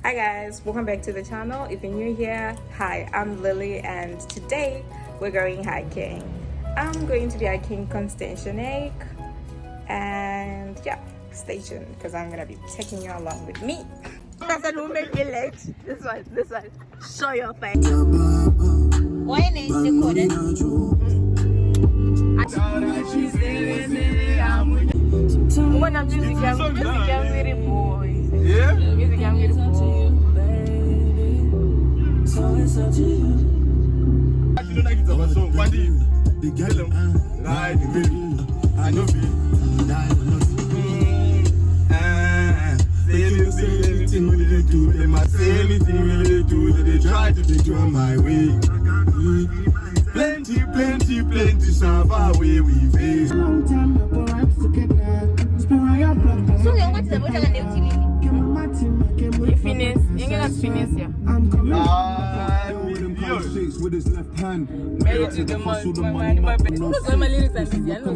Hi guys, welcome back to the channel. If you're new here, hi, I'm Lily and today we're going hiking. I'm going to be hiking Constantia Lake and yeah, stay tuned because I'm gonna be taking you along with me. Don't make me late. This one. Show your face. Why ain't it recorded? When I'm music, I'm very boy. Yeah? Music, I'm very boy. So it's up to you. I feel like it's our song. One day, the girl, ride the baby. I know it. Say anything will they do? They must say anything will they do? They try to take you on my way. Plenty, serve our way we face. Long time ago, I'm together. So you want to watch the TV? You finish. You gonna finish here. With his left hand. Married to the man. My lyrics are busy. I know.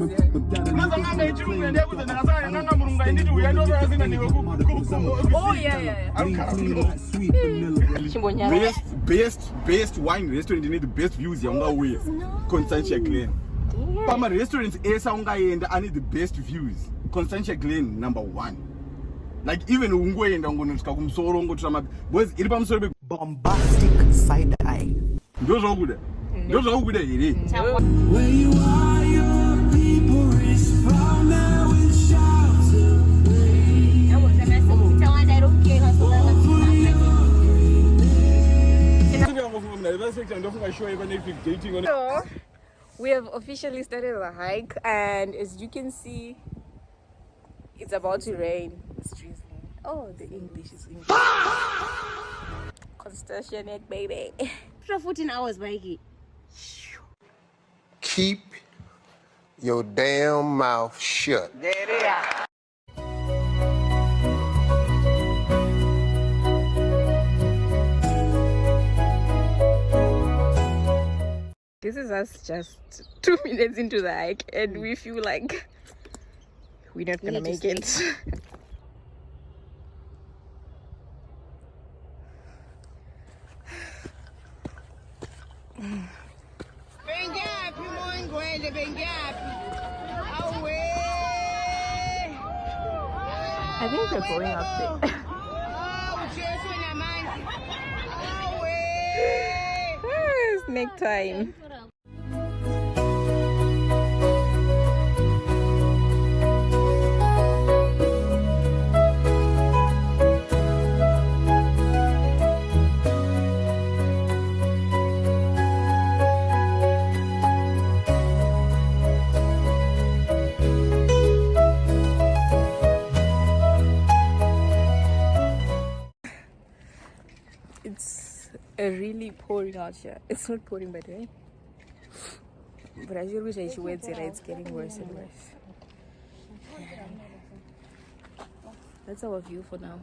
Oh yeah. Best wine restaurant in the best views. Younger ways. Constantia Glen. Pama restaurants and I need the best views. Constantia Glen #1. Like even Ungwe and Angonuska Soro Trama was Ilbam bombastic side eye. Those are good. Those are good. Where you are, your people respond now with shouts of praise. So, we have officially started the hike, and as you can see, it's about to rain. It's drizzling. Oh, the English is English. Constantia Lake, baby. 14 hours, Mikey. Keep your damn mouth shut. There it is. This is us just 2 minutes into the hike, and we feel like we're not gonna make it. I think we're going up there. It's neck time. It's really pouring out here. It's not pouring by the way, but as you wish I should wait, it's getting worse and worse. That's our view for now.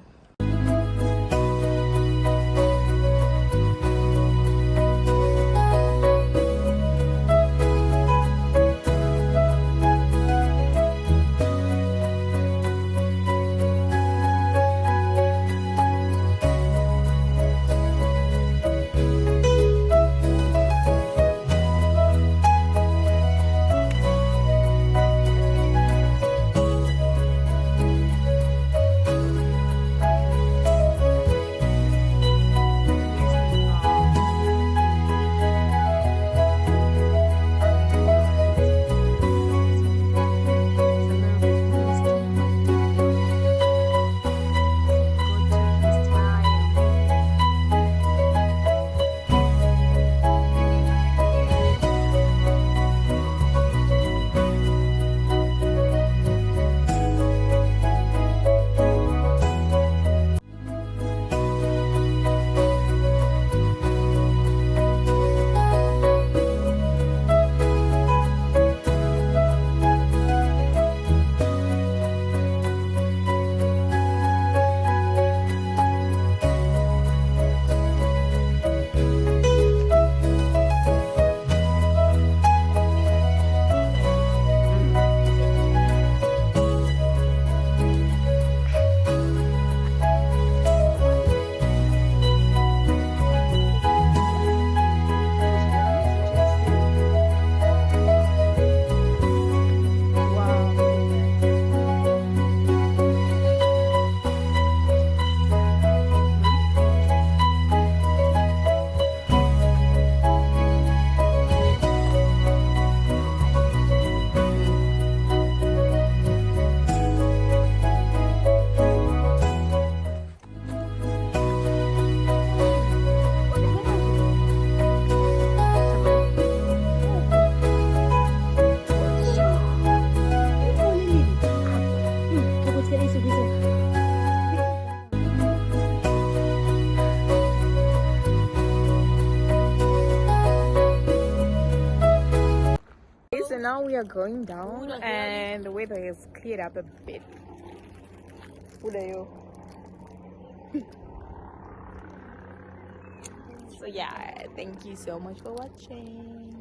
So now we are going down and the weather has cleared up a bit. So yeah, thank you so much for watching.